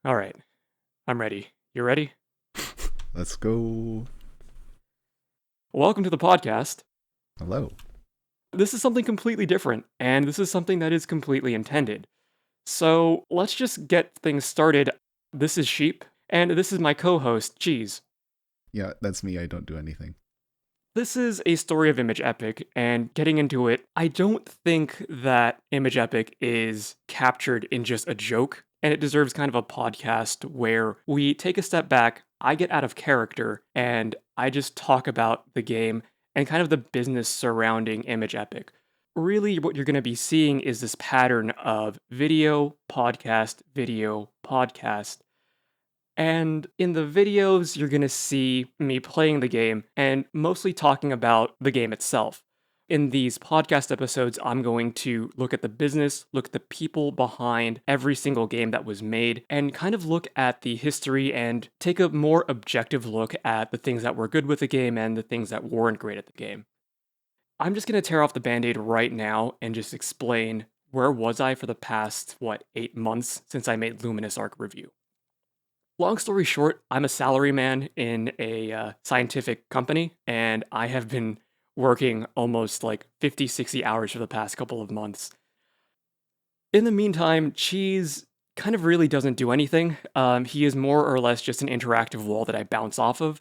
All right, I'm ready. You ready? Let's go. Welcome to the podcast. Hello. This is something completely different, and this is something that is completely intended. So let's just get things started. This is Sheep, and this is my co host, Cheese. Yeah, that's me. I don't do anything. This is a story of Imageepoch, and getting into it, I don't think that Imageepoch is captured in just a joke, and it deserves kind of a podcast where we take a step back, I get out of character, and I just talk about the game and kind of the business surrounding Imageepoch. Really, what you're going to be seeing is this pattern of video, podcast, and in the videos, you're going to see me playing the game and mostly talking about the game itself. In these podcast episodes, I'm going to look at the business, look at the people behind every single game that was made, and kind of look at the history and take a more objective look at the things that were good with the game and the things that weren't great at the game. I'm just going to tear off the band aid right now and just explain where was I for the past, 8 months since I made Luminous Arc review. Long story short, I'm a salaryman in a scientific company, and I have been working almost like 50, 60 hours for the past couple of months. In the meantime, Cheese kind of really doesn't do anything. He is more or less just an interactive wall that I bounce off of,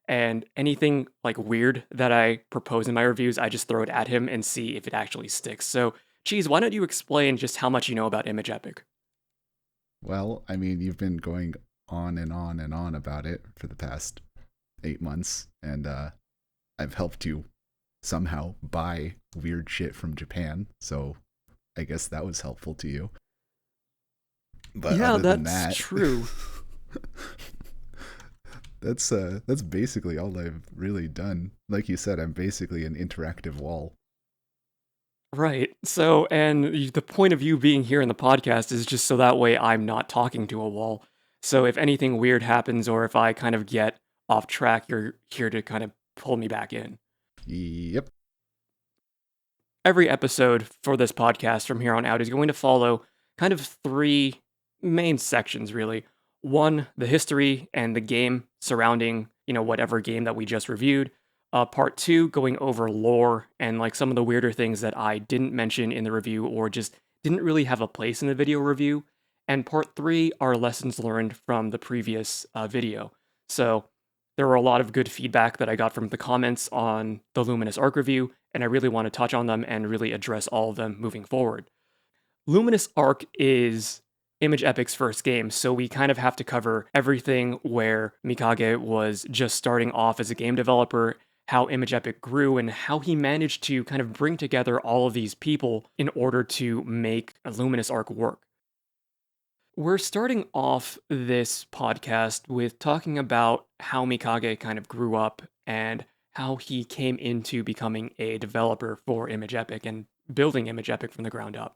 and anything like weird that I propose in my reviews, I just throw it at him and see if it actually sticks. So, Cheese, why don't you explain just how much you know about Imageepoch? Well, I mean, you've been going on and on and on about it for the past 8 months, and I've helped you somehow buy weird shit from Japan, so I guess that was helpful to you. But Yeah, other than that's that, true. that's basically all I've really done. Like you said, I'm basically an interactive wall. Right. So, and the point of you being here in the podcast is just so that way I'm not talking to a wall. So, if anything weird happens or if I kind of get off track, you're here to kind of pull me back in. Yep. Every episode for this podcast from here on out is going to follow kind of three main sections, really. One, the history and the game surrounding, whatever game that we just reviewed. Part two, going over lore and like some of the weirder things that I didn't mention in the review or just didn't really have a place in the video review. And part three are lessons learned from the previous video. So there were a lot of good feedback that I got from the comments on the Luminous Arc review, and I really want to touch on them and really address all of them moving forward. Luminous Arc is Imageepoch's first game, so we kind of have to cover everything where Mikage was just starting off as a game developer, how Imageepoch grew, and how he managed to kind of bring together all of these people in order to make a Luminous Arc work. We're starting off this podcast with talking about how Mikage kind of grew up and how he came into becoming a developer for Imageepoch and building Imageepoch from the ground up.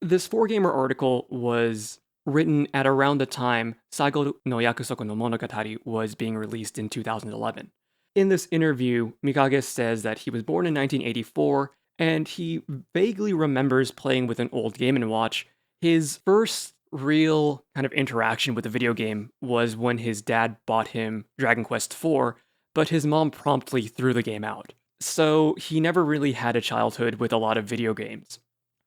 This 4Gamer article was written at around the time Saigo no Yakusoku no Monogatari was being released in 2011. In this interview, Mikage says that he was born in 1984 and he vaguely remembers playing with an old Game & Watch. His first real kind of interaction with a video game was when his dad bought him Dragon Quest IV, but his mom promptly threw the game out. So he never really had a childhood with a lot of video games.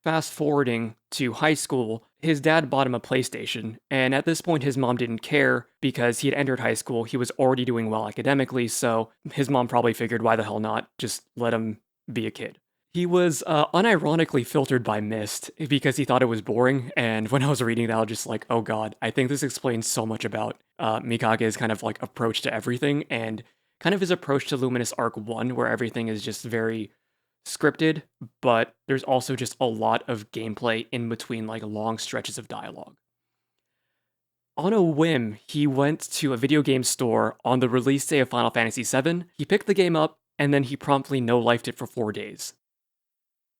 Fast forwarding to high school, his dad bought him a PlayStation, and at this point his mom didn't care because he had entered high school, he was already doing well academically, so his mom probably figured why the hell not, just let him be a kid. He was unironically filtered by Myst because he thought it was boring. And when I was reading that, I was just like, oh god, I think this explains so much about Mikage's kind of like approach to everything and kind of his approach to Luminous Arc 1, where everything is just very scripted, but there's also just a lot of gameplay in between like long stretches of dialogue. On a whim, he went to a video game store on the release day of Final Fantasy VII, he picked the game up, and then he promptly no-lifed it for 4 days.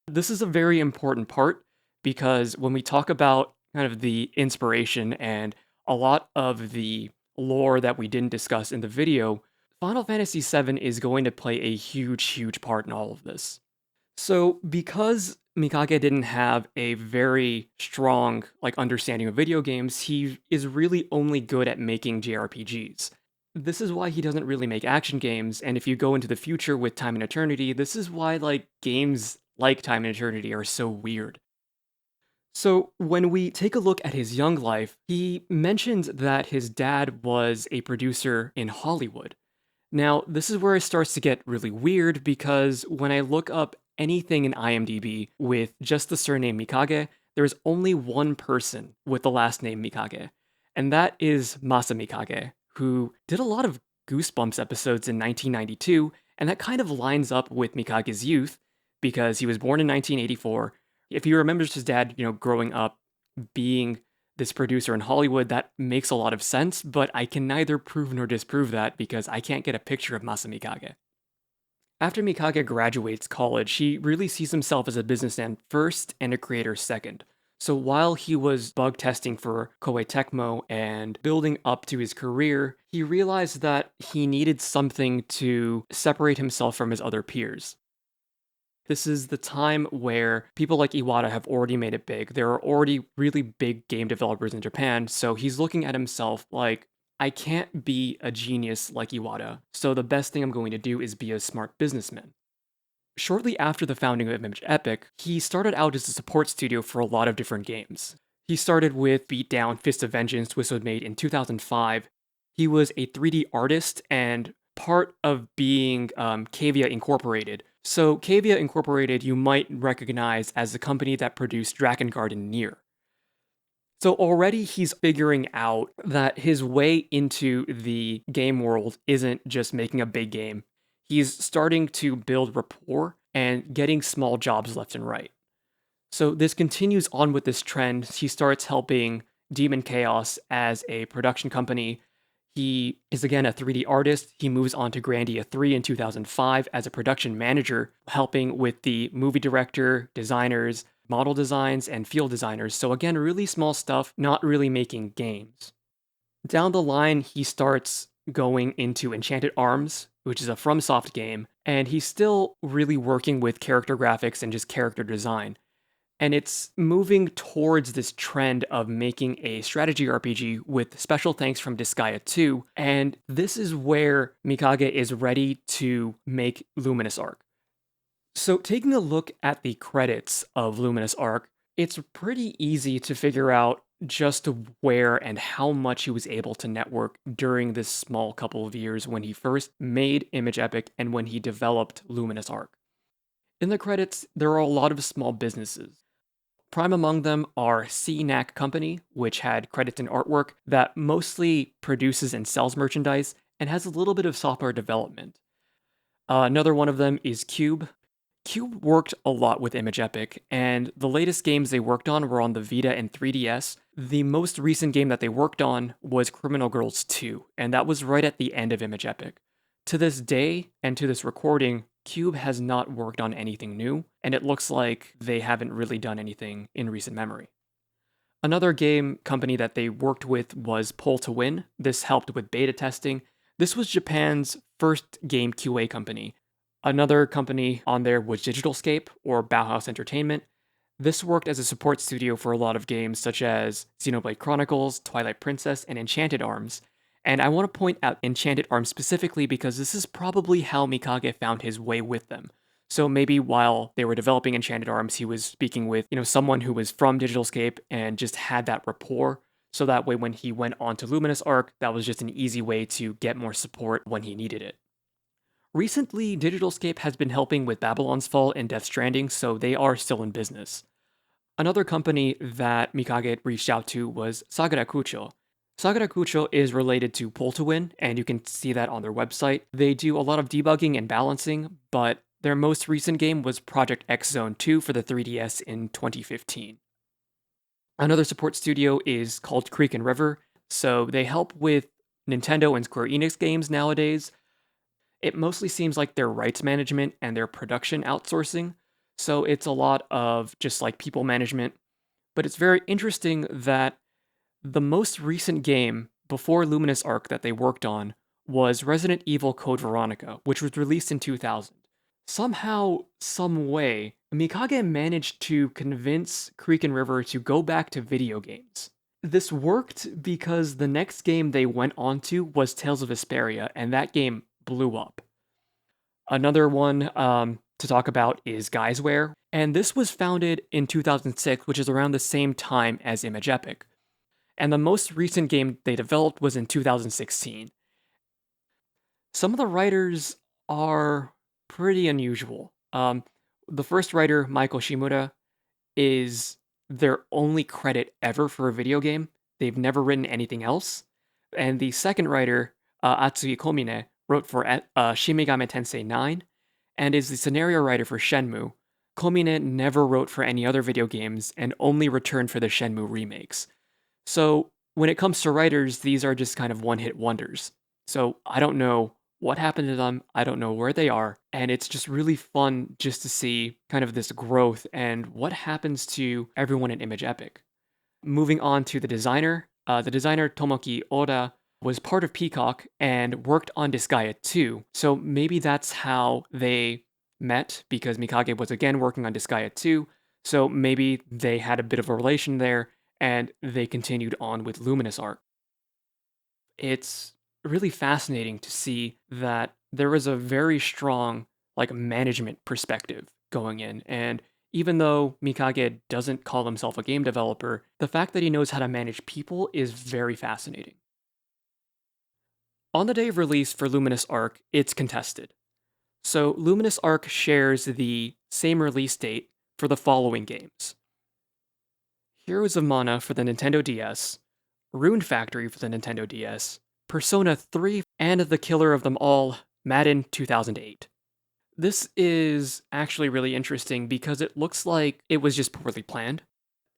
This is a very important part because when we talk about kind of the inspiration and a lot of the lore that we didn't discuss in the video, Final Fantasy VII is going to play a huge, huge part in all of this. So, because Mikage didn't have a very strong understanding of video games, he is really only good at making JRPGs. This is why he doesn't really make action games, and if you go into the future with Time and Eternity, this is why games like Time and Eternity are so weird. So, when we take a look at his young life, he mentions that his dad was a producer in Hollywood. Now, this is where it starts to get really weird because when I look up anything in IMDb with just the surname Mikage, there's only one person with the last name Mikage, and that is Masa Mikage, who did a lot of Goosebumps episodes in 1992, and that kind of lines up with Mikage's youth because he was born in 1984. If he remembers his dad, growing up being this producer in Hollywood, that makes a lot of sense, but I can neither prove nor disprove that because I can't get a picture of Masa Mikage. After Mikage graduates college, he really sees himself as a businessman first and a creator second. So while he was bug testing for Koei Tecmo and building up to his career, he realized that he needed something to separate himself from his other peers. This is the time where people like Iwata have already made it big. There are already really big game developers in Japan, so he's looking at himself like, I can't be a genius like Iwata, so the best thing I'm going to do is be a smart businessman. Shortly after the founding of Imageepoch, he started out as a support studio for a lot of different games. He started with Beatdown Fist of Vengeance, which was made in 2005. He was a 3D artist and part of being Cavia Incorporated. So Cavia Incorporated you might recognize as the company that produced Drakengard and Nier. So already he's figuring out that his way into the game world isn't just making a big game. He's starting to build rapport and getting small jobs left and right. So this continues on with this trend. He starts helping Demon Chaos as a production company. He is again a 3D artist. He moves on to Grandia 3 in 2005 as a production manager, helping with the movie director, designers, model designs, and field designers. So again, really small stuff, not really making games. Down the line, he starts going into Enchanted Arms, which is a FromSoft game, and he's still really working with character graphics and just character design. And it's moving towards this trend of making a strategy RPG with special thanks from Disgaea 2, and this is where Mikage is ready to make Luminous Arc. So taking a look at the credits of Luminous Arc, it's pretty easy to figure out just where and how much he was able to network during this small couple of years when he first made Imageepoch and when he developed Luminous Arc. In the credits, there are a lot of small businesses. Prime among them are CNAC Company, which had credits and artwork that mostly produces and sells merchandise and has a little bit of software development. Another one of them is Cube. Cube worked a lot with Imageepoch, and the latest games they worked on were on the Vita and 3DS. The most recent game that they worked on was Criminal Girls 2, and that was right at the end of Imageepoch. To this day, and to this recording, Cube has not worked on anything new, and it looks like they haven't really done anything in recent memory. Another game company that they worked with was Pull to Win. This helped with beta testing. This was Japan's first game QA company. Another company on there was Digitalscape, or Bauhaus Entertainment. This worked as a support studio for a lot of games such as Xenoblade Chronicles, Twilight Princess, and Enchanted Arms. And I want to point out Enchanted Arms specifically because this is probably how Mikage found his way with them. So maybe while they were developing Enchanted Arms, he was speaking with, someone who was from Digitalscape and just had that rapport. So that way when he went on to Luminous Arc, that was just an easy way to get more support when he needed it. Recently, Digitalscape has been helping with Babylon's Fall and Death Stranding, so they are still in business. Another company that Mikage reached out to was Sagarakucho. Sagarakucho is related to Pull to Win, and you can see that on their website. They do a lot of debugging and balancing, but their most recent game was Project X Zone 2 for the 3DS in 2015. Another support studio is called Creek and River, so they help with Nintendo and Square Enix games nowadays. It mostly seems like their rights management and their production outsourcing, so it's a lot of just people management. But it's very interesting that the most recent game before Luminous Arc that they worked on was Resident Evil Code Veronica, which was released in 2000. Somehow, some way, Mikage managed to convince Creek and River to go back to video games. This worked because the next game they went on to was Tales of Vesperia, and that game blew up. Another one to talk about is Guysware, and this was founded in 2006, which is around the same time as Imageepoch. And the most recent game they developed was in 2016. Some of the writers are pretty unusual. The first writer, Michael Shimura, is their only credit ever for a video game. They've never written anything else. And the second writer, Atsuki Komine, wrote for Shin Megami Tensei 9 and is the scenario writer for Shenmue. Komine never wrote for any other video games and only returned for the Shenmue remakes. So when it comes to writers, these are just kind of one-hit wonders. So I don't know what happened to them. I don't know where they are. And it's just really fun just to see kind of this growth and what happens to everyone in Imageepoch. Moving on to the designer Tomoki Oda was part of Peacock and worked on Disgaea 2. So maybe that's how they met, because Mikage was again working on Disgaea 2. So maybe they had a bit of a relation there and they continued on with Luminous Arc. It's really fascinating to see that there was a very strong management perspective going in, and even though Mikage doesn't call himself a game developer, the fact that he knows how to manage people is very fascinating. On the day of release for Luminous Arc, it's contested. So Luminous Arc shares the same release date for the following games: Heroes of Mana for the Nintendo DS, Rune Factory for the Nintendo DS, Persona 3, and the killer of them all, Madden 2008. This is actually really interesting because it looks like it was just poorly planned.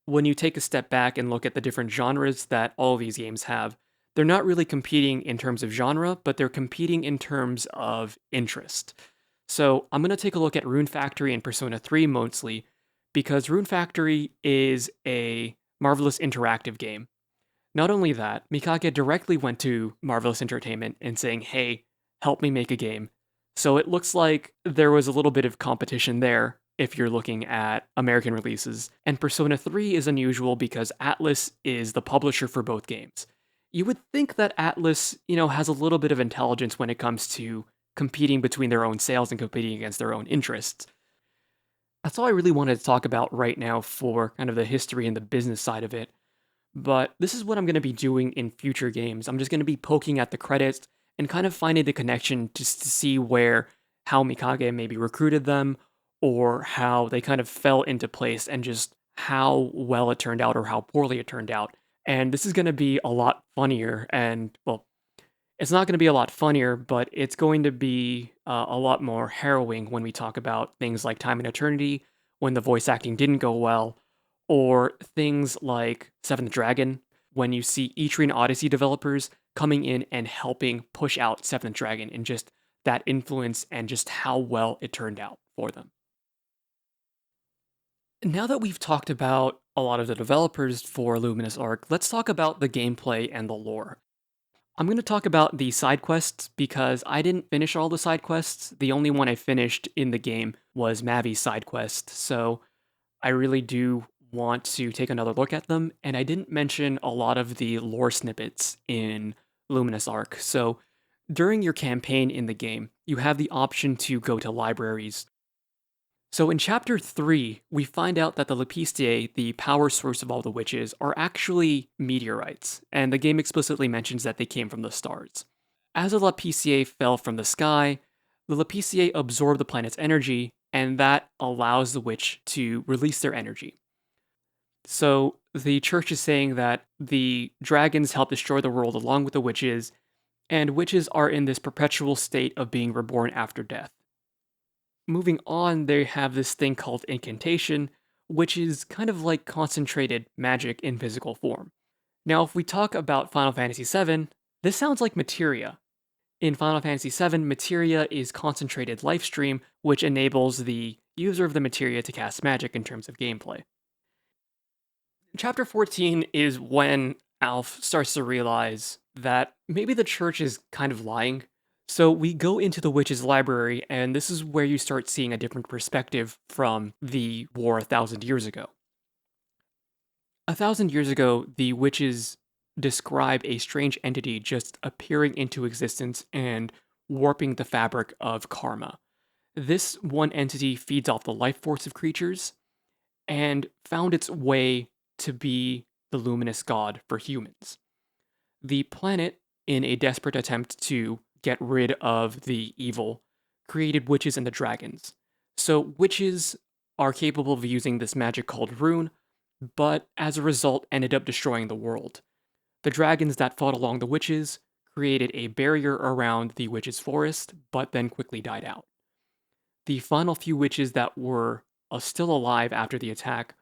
When you take a step back and look at the different genres that all of these games have, they're not really competing in terms of genre, but they're competing in terms of interest. So I'm going to take a look at Rune Factory and Persona 3 mostly, because Rune Factory is a Marvelous Interactive game. Not only that, Mikage directly went to Marvelous Entertainment and saying, hey, help me make a game. So it looks like there was a little bit of competition there if you're looking at American releases. And Persona 3 is unusual because Atlus is the publisher for both games. You would think that Atlus, has a little bit of intelligence when it comes to competing between their own sales and competing against their own interests. That's all I really wanted to talk about right now for kind of the history and the business side of it. But this is what I'm going to be doing in future games. I'm just going to be poking at the credits and kind of finding the connection just to see how Mikage maybe recruited them, or how they kind of fell into place, and just how well it turned out or how poorly it turned out. And this is going to be a lot funnier, and well, it's not going to be a lot funnier, but it's going to be a lot more harrowing when we talk about things like Time and Eternity, when the voice acting didn't go well, or things like Seventh Dragon, when you see Etrian Odyssey developers coming in and helping push out Seventh Dragon, and just that influence and just how well it turned out for them. Now that we've talked about a lot of the developers for Luminous Arc, let's talk about the gameplay and the lore. I'm going to talk about the side quests because I didn't finish all the side quests. The only one I finished in the game was Mavi's side quest, so I really do want to take another look at them. And I didn't mention a lot of the lore snippets in Luminous Arc. So during your campaign in the game, you have the option to go to libraries. So in Chapter 3, we find out that the Lepiciae, the power source of all the witches, are actually meteorites, and the game explicitly mentions that they came from the stars. As the Lepiciae fell from the sky, the Lepiciae absorb the planet's energy, and that allows the witch to release their energy. So the church is saying that the dragons help destroy the world along with the witches, and witches are in this perpetual state of being reborn after death. Moving on, they have this thing called incantation, which is kind of like concentrated magic in physical form. Now, if we talk about Final Fantasy VII, this sounds like materia. In Final Fantasy VII, materia is concentrated lifestream, which enables the user of the materia to cast magic in terms of gameplay. Chapter 14 is when Alf starts to realize that maybe the church is kind of lying. So we go into the witch's library, and this is where you start seeing a different perspective from the war 1,000 years ago. 1,000 years ago, the witches describe a strange entity just appearing into existence and warping the fabric of karma. This one entity feeds off the life force of creatures and found its way to be the luminous god for humans. The planet, in a desperate attempt to get rid of the evil, created witches and the dragons. So, witches are capable of using this magic called rune, but as a result, ended up destroying the world. The dragons that fought along the witches created a barrier around the witches' forest, but then quickly died out. The final few witches that were still alive after the attack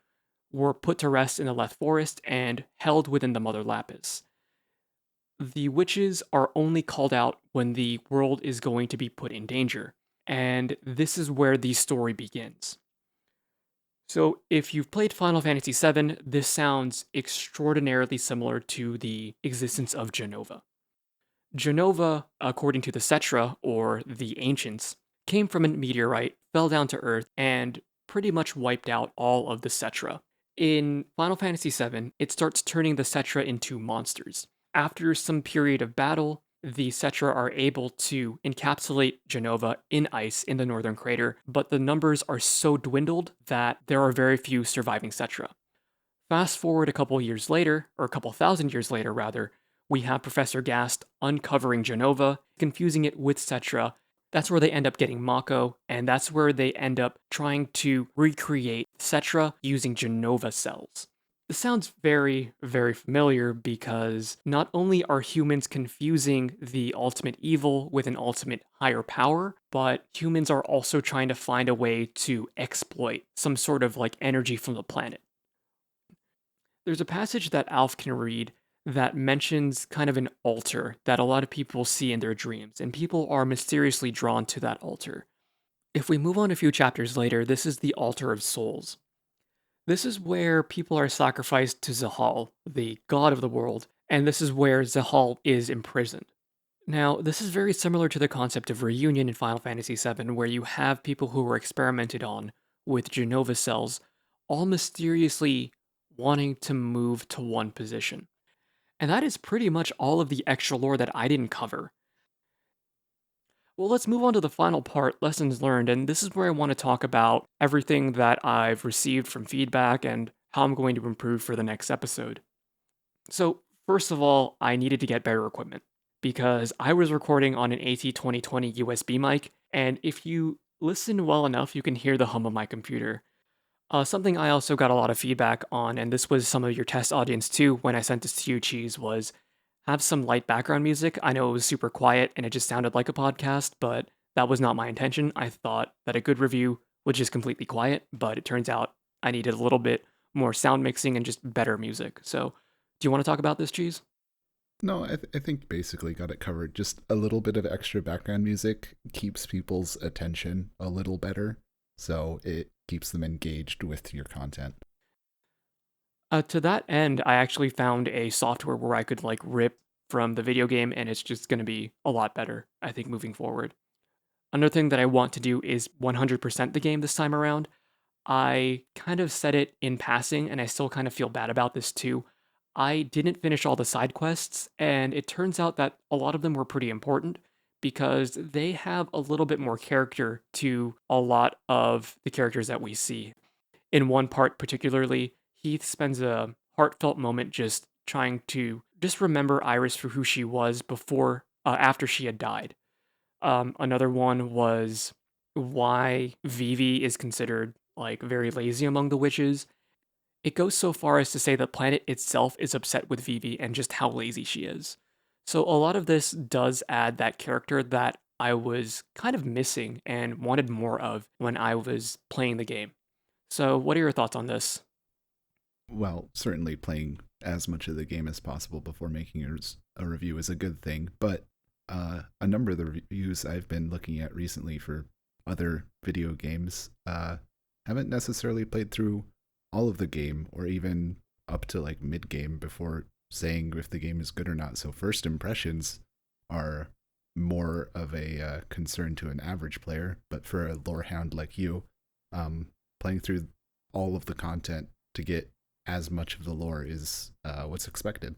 were put to rest in the left forest and held within the Mother Lapis. The witches are only called out when the world is going to be put in danger, and this is where the story begins. So, if you've played Final Fantasy VII, this sounds extraordinarily similar to the existence of Genova. Genova, according to the Cetra, or the Ancients, came from a meteorite, fell down to Earth, and pretty much wiped out all of the Cetra. In Final Fantasy VII, it starts turning the Cetra into monsters. After some period of battle, the Cetra are able to encapsulate Genova in ice in the northern crater, but the numbers are so dwindled that there are very few surviving Cetra. Fast forward a couple years later, or a couple thousand years later rather, we have Professor Gast uncovering Genova, confusing it with Cetra. That's where they end up getting Mako, and that's where they end up trying to recreate Cetra using Genova cells. This sounds very, very familiar because not only are humans confusing the ultimate evil with an ultimate higher power, but humans are also trying to find a way to exploit some sort of like energy from the planet. There's a passage that Alf can read that mentions kind of an altar that a lot of people see in their dreams, and people are mysteriously drawn to that altar. If we move on a few chapters later, this is the Altar of Souls. This is where people are sacrificed to Zahal, the god of the world, and this is where Zahal is imprisoned. Now, this is very similar to the concept of reunion in Final Fantasy VII, where you have people who were experimented on with Genova cells, all mysteriously wanting to move to one position. And that is pretty much all of the extra lore that I didn't cover. Well, let's move on to the final part, lessons learned, and this is where I want to talk about everything that I've received from feedback and how I'm going to improve for the next episode. So, first of all, I needed to get better equipment because I was recording on an AT2020 USB mic, and if you listen well enough, you can hear the hum of my computer. Something I also got a lot of feedback on, and this was some of your test audience too when I sent this to you, Cheese, was have some light background music. I know it was super quiet and it just sounded like a podcast, but that was not my intention. I thought that a good review was just completely quiet, but it turns out I needed a little bit more sound mixing and just better music. So, do you want to talk about this, Cheese? No, I think basically got it covered. Just a little bit of extra background music keeps people's attention a little better, so it keeps them engaged with your content. To that end, I actually found a software where I could like rip from the video game, and it's just going to be a lot better, I think, moving forward. Another thing that I want to do is 100% the game this time around. I kind of said it in passing, and I still kind of feel bad about this too. I didn't finish all the side quests, and it turns out that a lot of them were pretty important because they have a little bit more character to a lot of the characters that we see. In one part, particularly, Heath spends a heartfelt moment just trying to just remember Iris for who she was before, after she had died. Another one was why Vivi is considered like very lazy among the witches. It goes so far as to say the planet itself is upset with Vivi and just how lazy she is. So a lot of this does add that character that I was kind of missing and wanted more of when I was playing the game. So what are your thoughts on this? Well, certainly playing as much of the game as possible before making a review is a good thing, but a number of the reviews I've been looking at recently for other video games haven't necessarily played through all of the game or even up to like mid game before saying if the game is good or not. So first impressions are more of a concern to an average player, but for a lore hound like you, playing through all of the content to get as much of the lore is what's expected.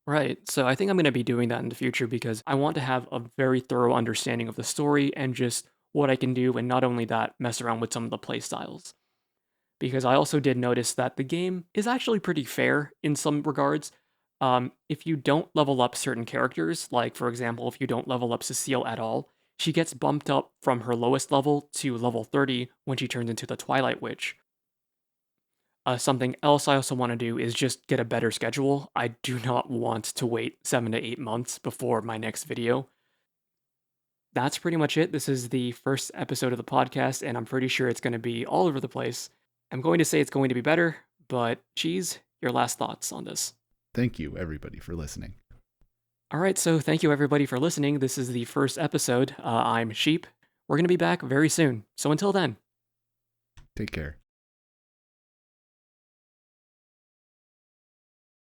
Right. So I think I'm going to be doing that in the future because I want to have a very thorough understanding of the story and just what I can do, and not only that, mess around with some of the play styles. Because I also did notice that the game is actually pretty fair in some regards. If you don't level up certain characters, like for example, if you don't level up Cecile at all, she gets bumped up from her lowest level to level 30 when she turns into the Twilight Witch. Something else I also want to do is just get a better schedule. I do not want to wait 7 to 8 months before my next video. That's pretty much it. This is the first episode of the podcast, and I'm pretty sure it's going to be all over the place. I'm going to say it's going to be better, but Cheese, your last thoughts on this. Thank you, everybody, for listening. All right, so thank you everybody for listening. This is the first episode. I'm Sheep. We're going to be back very soon. So until then. Take care.